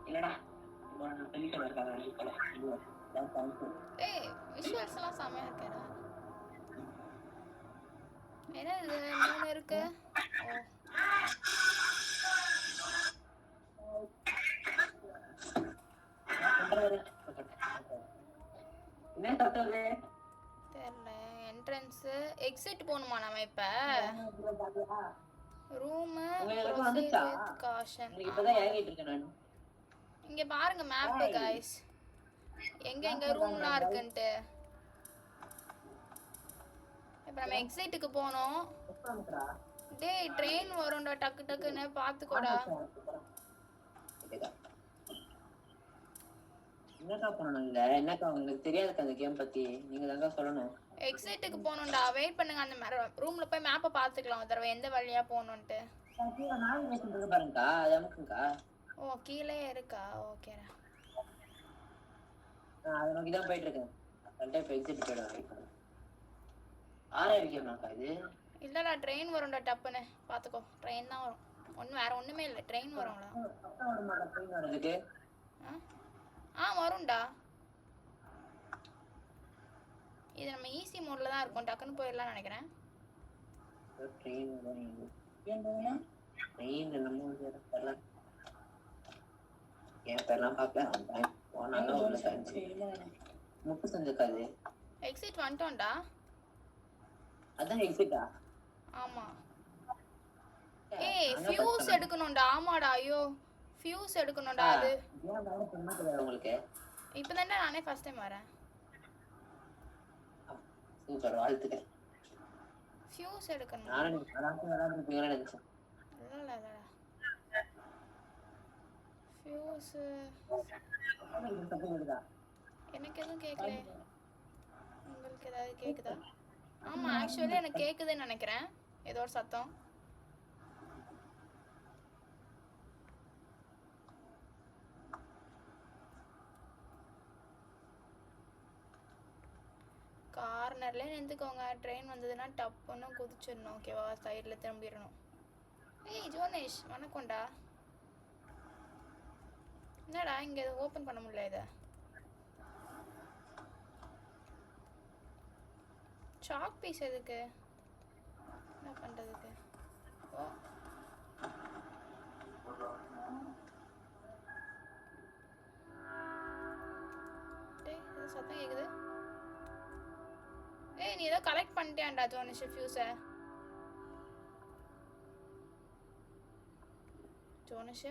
இல்லடா சொல்லிட்டு இருக்காங்க. ஏய் விஷுவல்ஸ் எல்லாம் செமையா இருக்கேடா. என்ன இது 3 இருக்கு? ஓ என்ன தட்டது தெரியல. என்ட்ரன்ஸ் எக்ஸிட் போணுமா நம்ம இப்ப? Room proceed with caution. இப்பதான் இறங்கிட்டு இருக்கேன் நான். இங்க பாருங்க மேப் गाइस. எங்க ரூம்லாம் இருக்குன்ட்டு. இப்ப நம்ம எக்ஸிட்டுக்கு போறோம். டேய் ட்ரெயின் வரும்டா டக்கு டக்குன்னு பாத்துக்கோடா. என்னக்கா பண்ணணும் இல்ல? என்னக்கா உங்களுக்கு தெரியாதுக்கா அந்த கேம் பத்தி? நீங்க தாங்க சொல்லணும். எக்ஸிட்டுக்கு போணும்டா. வெயிட் பண்ணுங்க, அந்த ரூம்ல போய் மேப்பை பாத்துக்கலாம் ஒரு தடவை எந்த வழியா போகணும்ட்டு. பாருங்கக்கா, அது அமுக்குங்கக்கா. ஓ கீழே இருக்கா? ஓகேடா. அதை நோக்கி தான் போயிட்டு இருக்கேன். இப்ப எக்ஸிட் போயிடுவேன். ஆறாயிரம் கேமாக்கா இது? இல்லடா ட்ரெயின் வரும்டா டப்புன்னு பாத்துக்கோ. ட்ரெயின் தான் வரும். வேற ஒண்ணுமே இல்லை, ட்ரெயின் வரும்டா. வரும்டா. இது நம்ம ஈஸி மோட்ல தான் இருக்கும், டக்குன்னு போயிடலாம் நினைக்கிறேன். எக்ஸிட் வந்துட்டோம்டா. அதான் எக்ஸிட்டா? ஆமா. ஏய் ஃபியூஸ் எடுக்கணும்டா. ஆமாடா. ஐயோ ஃபியூஸ் எடுக்கணும்டா. அது உங்களுக்கு இப்பதான்டா நானே ஃபர்ஸ்ட் டைம் வரேன். சூப்பர், வாழ்த்துக்கள். ஃபியூஸ் எடுக்கணும். நானும் விளையாடுறீங்கன்னு நினைச்சேன். இல்லடா ஃபியூஸ் எனக்கு எதுவும் கேட்கல. உங்களுக்கு ஏதாவது கேக்குதா? ஆமா ஆக்சுவலி எனக்கு கேக்குதுன்னு நினைக்கிறேன் ஏதோ ஒரு சத்தம். கார்னர்ல நின்றுக்கோங்க. ட்ரெயின் வந்ததுன்னா டப்புன்னு குதிச்சிடணும். ஓகேவா? சைடில் திரும்பிடணும். ஏய் ஜோனேஷ் வணக்கம்டா. என்னடா இங்கே எதுவும் ஓப்பன் பண்ண முடியல? இதை சாக் பீஸ் எதுக்கு? என்ன பண்ணுறதுக்கு? ஓ டேய் ஏதோ சத்தம் கேட்குது. ஏய் நீ ஏதோ கலெக்ட் பண்ணிட்டியான்டா ஜோனிஷ் ஃபியூஸை? ஜோனிஷ்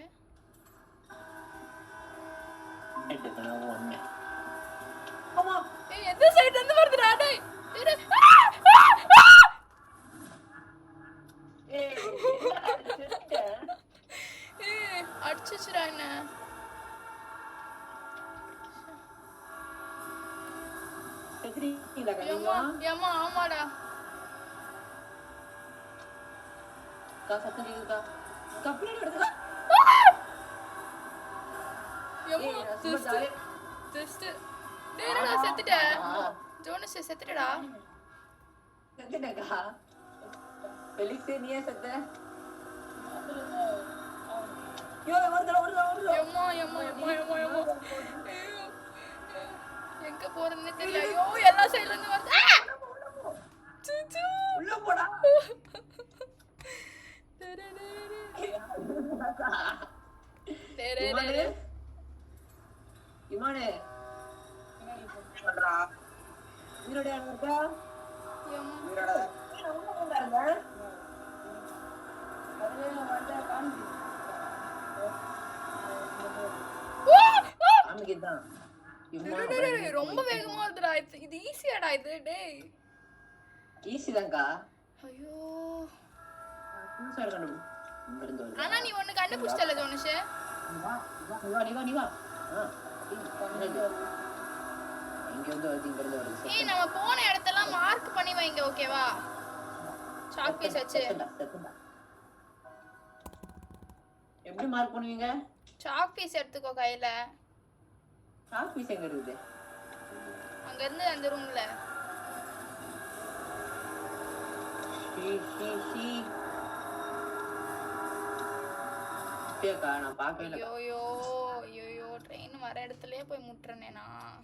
ஏய் எந்த சைடுல இருந்து வருதுடா? டேய் ஏய் அடிச்சுச்சுடா என்ன. ஏமா ஆமாடா. செத்துட்ட ஜோனஸ், செத்துட்டடா. எங்க போறதுன்னு தெரியல. ஐயோ எல்லா சைடுல இருந்து வருது. உள்ள போடா. இமானே பண்றா நீரோட இருக்கா? நீரோட உள்ள வந்த காந்தி ஆமிக்குதான் ரொம்ப வேகமா வருதுடா. இது ஈஸியாடா இது? டேய் ஈஸி தான்க்கா. ஐயோ ஆனா நீ ஒண்ணு கண்டுபிடிச்சல ஜோனிஷ். நீ வா ஏய் நம்ம போன இடத்தெல்லாம் மார்க் பண்ணி வைங்க ஓகேவா? சாக் பீஸ் வச்சு. எப்படி மார்க் பண்ணுவீங்க? சாக் பீஸ் எடுத்துக்கோ கையில. சாக் பீஸ் எங்க இருக்குது? அங்க இருந்து அந்த ரூம்ல. அப்படியாக்கா நான் பார்க்கவே இல்லை. ஐயோயோ ஐயோயோ ட்ரெயின் வர இடத்துலயே போய் முட்டுறனே நான்.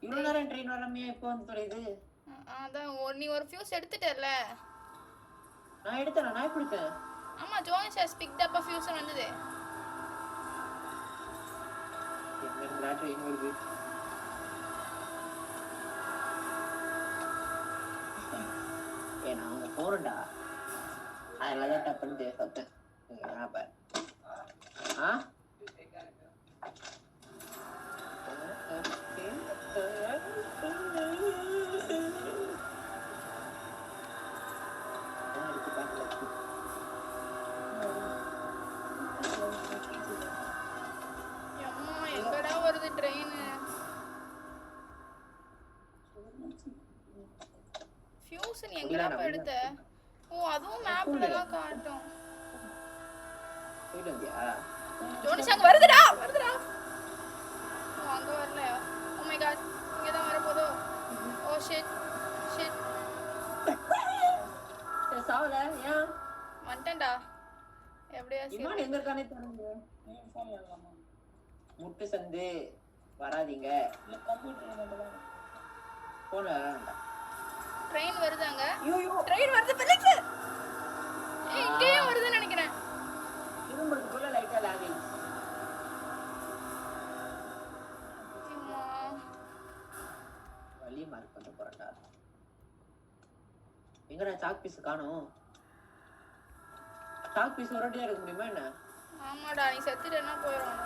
இவ்வளவு நேரம் ட்ரெயின் வராமையா இப்போ வந்து தொலையுது? அதான் நீ ஒரு ஃபியூஸ் எடுத்துட்டல. நான் எடுத்தேன். நான் எப்படி எடுத்தேன்? ஆமா Jonas has picked up a fuse வந்தது. என்ன ட்ரெயின் வருது? நான் அங்க போறேன்டா. அதனால தான் டப்புன்னு சத்தேன். ஆ எங்கடா வருது ட்ரெயின்? ஃபியூஸ் நீ எங்கடா போய் எடுத்த? ஓ அதுவும் மேப்ல தான் காட்டும். போயிட்டு வந்தியா? ஜோனிஸ் அங்க வருதுடா வருதுடா. ஓ அங்க வரல. ஓ மை காட் இங்க தான் வர போதோ. Oh shit shit. சாவல ஏன்? வந்துட்டேன்டா. எப்படியா இமான் எங்க இருக்கானே தெரியல. முட்டு சந்து வராதீங்க. போன ட்ரெயின் வருதாங்க. ஐயோ ட்ரெயின் வருது பெலிக்ஸ். ஏய் இங்கேயும் வருதுன்னு நினைக்கிறேன். திரும்பறதுக்குள்ள லைட்டா லாகிங். அம்மா வலி மார்க் பண்ண போறடா. எங்கடா சாக் பீஸ் காணோம்? சாக் பீஸ் ஒரேடியா எடுக்க முடியுமா என்ன? ஆமாடா நீ செத்துட்டேன்னா போயிடும்.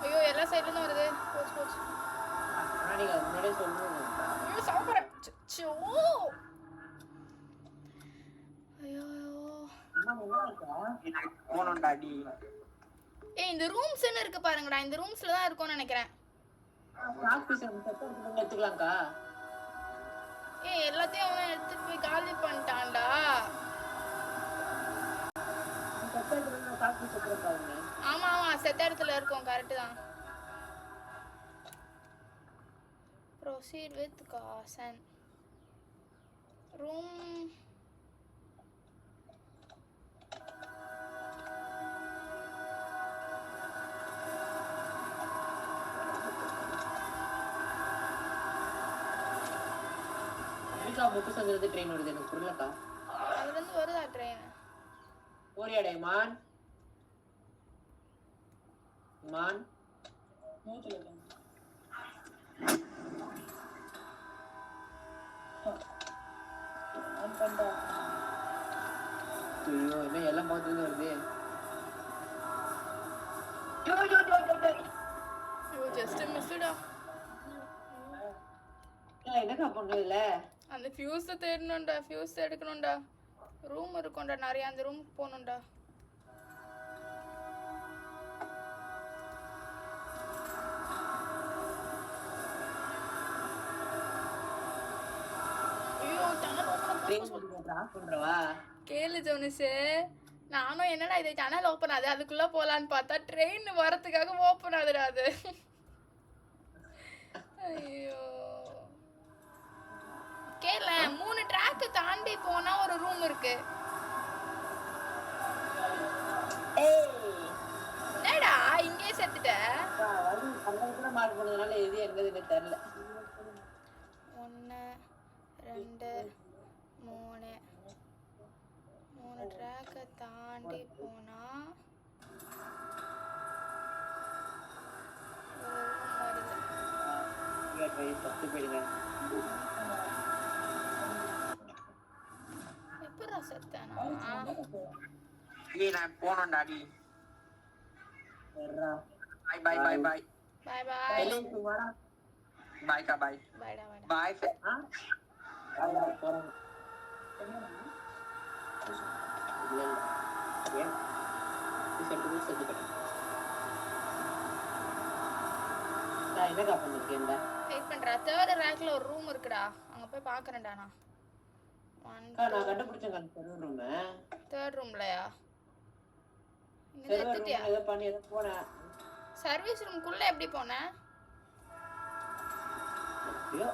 ஐயோ எல்லா சைடுல இருந்து வருது. போச்சு போச்சு. நீங்க முன்னாடியே சொல்லணும். ஐயோ சாப்பிடுறேன். சோ ஐயோ போனோம்டாடி. ஏய் இந்த ரூம்ஸ் என்ன இருக்கு பாருங்கடா. இந்த ரூம்ஸ்ல தான் இருக்கும்னு நினைக்கிறேன். சாக் பீஸ் எடுத்துக்கலாம்க்கா. ஏய் எல்லாத்தையும் அவன் எடுத்துட்டு போய் காலி பண்ணிட்டான்டா. ஆமா ஆமா செத்த இடத்துல இருக்கும். கரெக்ட் தான். proceed with caution room. முட்டு சந்திரது ட்ரெயின் வருது எனக்கு புரியலக்கா. அதுல இருந்து வருதா ட்ரெயின்? போறியாடா இமான்? இமான் மூச்சுல ஐயோ என்ன எல்லாம் பார்த்துட்டு வருது. ஐயோ ஜஸ்ட் மிஸ்டா. என்னக்கா பண்ணுதுல? அந்த ஃபியூஸ் தேடணும்டா. ஃபியூஸ் எடுக்கணும்டா. ரூம் இருக்கும்டா நிறைய. அந்த ரூமுக்கு போகணும்டா. ஐயோ டனல் ஓபன் பண்றவா? கேளு ஜோனிஸ். நானும் என்னடா இது டனல் ஓப்பன் ஆகுது அதுக்குள்ள போலான்னு பார்த்தா ட்ரெயின் வரதுக்காக ஓப்பன் ஆகுதுடா அது. ஐயோ கேள 3 ட்ராக் தாண்டி போனா ஒரு ரூம் இருக்கு. என்னடா இங்கே செத்துட்ட? மார்க் பண்ணதுனால எது என்னதுன்னு தெரியல. 1 2 3 ட்ராக் தாண்டி போனா ஒரு ரூம் வருது. எப்படா செத்தானா? நான் போனோம்டாடி. Bye bye bye bye bye bye bye கா பை பைடா பைடா பை. போறோம். இல்ல ஏன் செட்டு செட்டு நான் என்னக்கா பண்ணிருக்கேன்? வெயிட் பண்றா. தேர்ட் ரேக்ல ஒரு ரூம் இருக்குடா. அங்க போய் பார்க்கறேன்டா நான். நான் கண்டுபிடிச்சேன் சர்வர் ரூம். தேர்ட் ரூம்லயா? இங்க சர்வர் ரூம் எடுத்துட்டியா? ஏதோ பண்ணி ஏதோ போறேன். சர்வீஸ் ரூம்க்குள்ள எப்படி போன? ஐயோ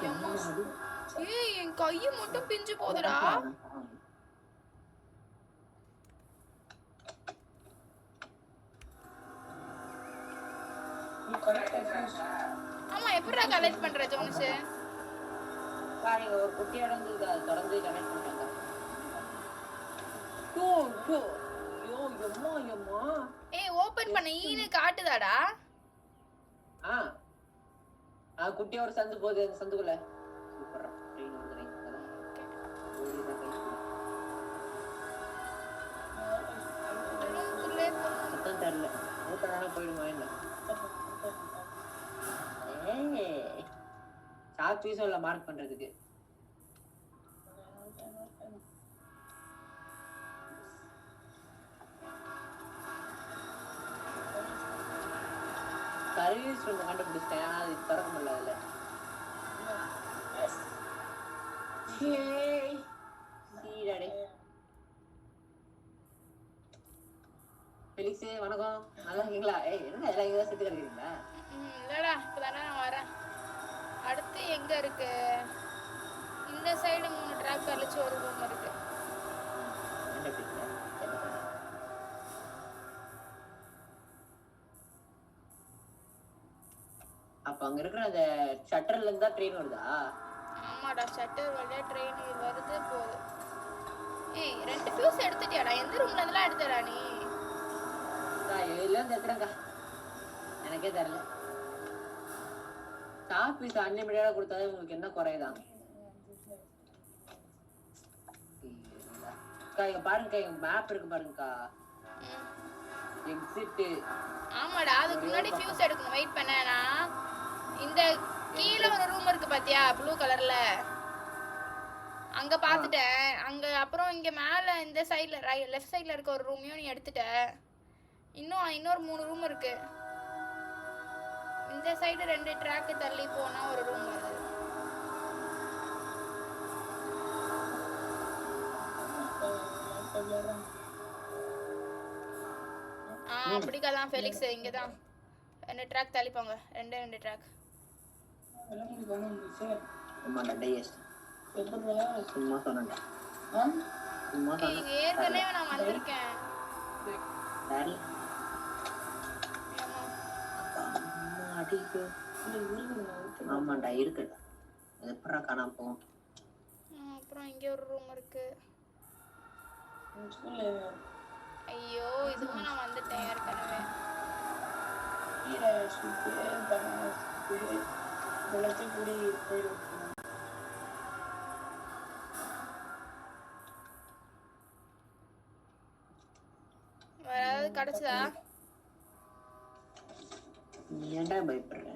எம்மா ஏய் என் கையை மட்டும் பிஞ்சு போகுதுடா. ஆமா எப்படிடா கலெக்ட் பண்ற ஜோன்ஸ்? பாருங்க ஒரு குட்டி இடந்து தொடர்ந்து கனெக்ட் பண்ணிட்டாங்க. ஏய் ஓபன் பண்ண ஈனு காட்டுதாடா. குட்டியா ஒரு சந்து போகுது, அந்த சந்துக்குள்ள சூப்பரா ட்ரெயின் வந்துறீங்க. அதான் தெரியல ஓப்பனானா போயிடுமா என்ன? சாக் பீஸும் இல்லை மார்க் பண்றதுக்கு. சர்வீஸ் ரூம் கண்டுபிடிச்சிட்டேன், ஆனா அது திறக்க முடியல. அதுல ஃபெலிக்ஸ் வணக்கம், நல்லா இருக்கீங்களா? என்ன எல்லாம் இங்கே செத்து கிடைக்கிறீங்களா? இல்லடா இப்பதானே நான் வரேன். அடுத்து எங்க இருக்கு? இந்த சைடு 3 ட்ராக் கழிச்சு ஒரு ரூம் இருக்கு. அப்ப அங்க இருக்கிற அந்த ஷட்டர்ல இருந்தா ட்ரெயின் வருதா? ஆமாடா ஷட்டர் வழியா ட்ரெயின் வருது போகுது. ஏய் 2 ஃபியூஸ் எடுத்துட்டியாடா? எந்த ரூம்ல இதெல்லாம் எடுத்தடா நீ? எல்லாம் எடுத்துறேன்க்கா, எனக்கே தெரியல. காப்பீஸ் அன்லிமிட்டடா கொடுத்தாலே உங்களுக்கு என்ன குறையுதான்? இங்க பாருங்கக்கா, இங்க மேப் இருக்கு பாருங்கக்கா. எக்ஸிட். ஆமாடா அதுக்கு முன்னாடி ஃபியூஸ் எடுக்கணும். வெயிட் பண்ணேனா இந்த கீழ ஒரு ரூம் இருக்கு பாத்தியா ப்ளூ கலர்ல, அங்க பாத்துட்டேன். அங்க அப்புறம் இங்க மேல இந்த சைடுல லெஃப்ட் சைடுல இருக்க ஒரு ரூமையும் நீ எடுத்துட்ட. இன்னொரு 3 ரூம் இருக்கு. இந்த சைடு 2 ட்ராக் தள்ளி போனா ஒரு ரூம் வருது. அப்படிக்காதான் ஃபெலிக்ஸ், இங்கதான் 2 ட்ராக் தள்ளி போங்க. 2 ட்ராக். ஏற்கனவே நான் வந்திருக்கேன். ஆமாண்டா இருக்குடா, அது எப்படா காணாம போகும்? அப்புறம் இங்க ஒரு ரூம் இருக்கு. ஐயோ இதுவும் நான் வந்துட்டேன் ஏற்கனவே. வேற கிடைச்சதா? ஏன்டா பயப்படுற?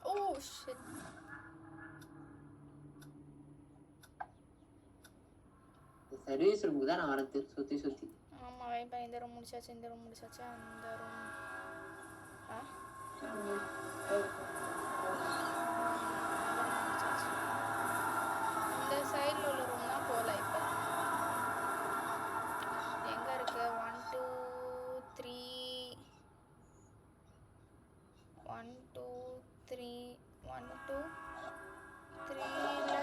Oh shit. சர்வீஸ் ரூமுக்கு தான் நான் வரது சுத்தி சுத்தி. ஆமா வைப்பா, இந்த ரூம் முடிச்சாச்சு, இந்த ரூம் முடிச்சாச்சு, அந்த ரூம் இந்த சைடுல உள்ள ரூம் தான் போல. இப்ப எங்க இருக்கு? 1 2 3 1 2 3 1 2 3ல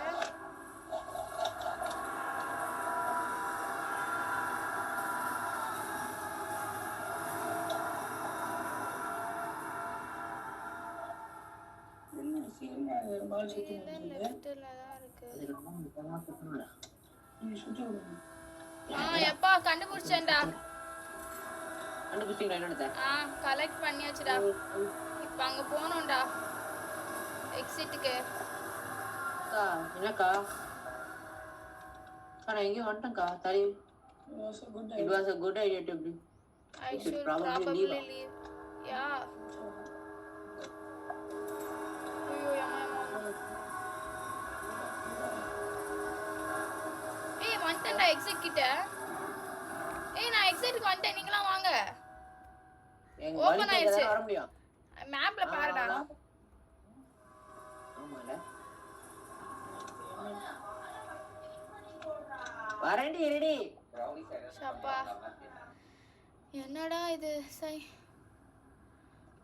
எப்பா கண்டுபிடிச்சேன்டா. கலெக்ட் பண்ணியாச்சுடா. இப்ப அங்க போனோம்டா எக்ஸிட்டுக்கு. என்னக்கா நான் இங்க வந்துட்டேன்க்கா. தரி it was a good idea to be. I should probably leave. Yeah. வந்துட்டேன்டா எக்ஸிட் கிட்ட. நான் எக்ஸிட்க்கு வந்துட்டேன், நீங்களாம் வாங்க. ஓபன் ஆயிடுச்சு. வர முடியும். மேப்ல பாருடா. ஆமால வரேன்டி ரெடி. ஷப்பா என்னடா இது? சை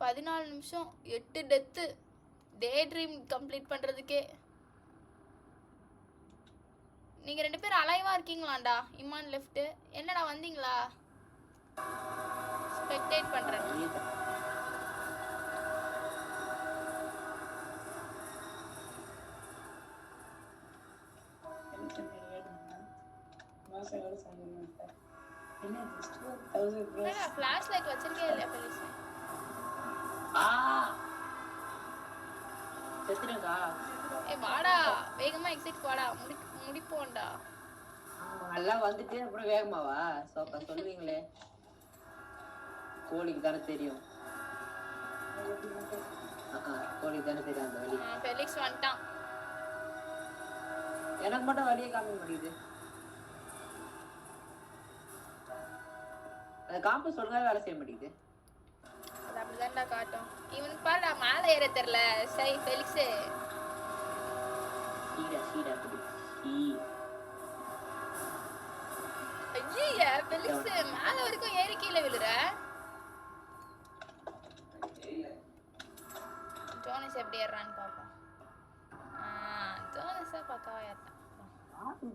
14 நிமிஷம் 8 டெத்து டே ட்ரீம் கம்ப்ளீட் பண்றதுக்கே. நீங்க 2 பேரும் அலைவா இருக்கீங்களாண்டா? இமான் லெஃப்ட் என்னடா வந்தீங்களா? ஸ்பெக்டேட் பண்றேன். என்னடா ஃபிளாஷ் லைட் வச்சிருக்கே இல்லையா பெலிஸ்? செத்துருக்கா? வாடா வேகமா எக்ஸிட் வாடா, முடிப்போம்டா. எல்லாம் வந்துட்டு அப்புறம் வேகமாவா சொல்லுவீங்களே? கோழிக்கு தானே தெரியும். கோழிக்கு தானே தெரியும் அந்த வழி. ஃபெலிக்ஸ் வந்துட்டான். எனக்கு மட்டும் வழியே காமிக்க முடியுது. அந்த காம்பஸ் ஒழுங்காவே வேலை செய்ய மாட்டேங்குது. அது அப்படிதான்டா காட்டும். இவனுக்கு பாருடா மேலே ஏற தெரியல. சரி ஃபெலிக்ஸ் ஐயா ஃபெலிக்ஸ் மேல வரைக்கும் ஏறி கீழே விழுற. ஜோனஸ் எப்படி ஏறான்னு பாப்போம். ஜோனஸா பக்காவா ஏறான்.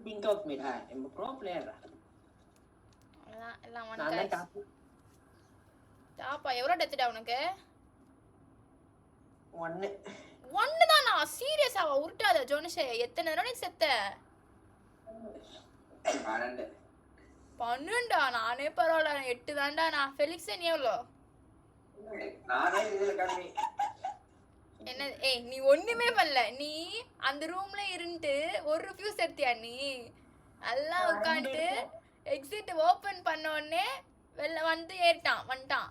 think of me I'm a pro player. எல்லாம் ஒன் டாப். டாப்பா எவ்வளவு டெத்துடா உனக்கு? 1 தானா? சீரியஸாவா? உருட்டாத ஜோனஸ். எத்தனை தடவை நீ செத்த? 12. நானே பரவாயில்ல 8 தான்டா. நான் ஃபெலிக்ஸ் நீ எவ்வளோ? என்ன நீ ஒண்ணுமே பண்ணல. நீ அந்த ரூம்ல இருந்துட்டு ஒரு ஃபியூஸ் எடுத்தியா நீ? எல்லாம் உட்காந்து எக்ஸிட் ஓபன் பண்ண உடனே வெளில வந்து வந்துட்டான்.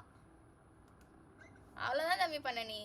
அவ்வளவுதான் தம்பி பண்ண நீ.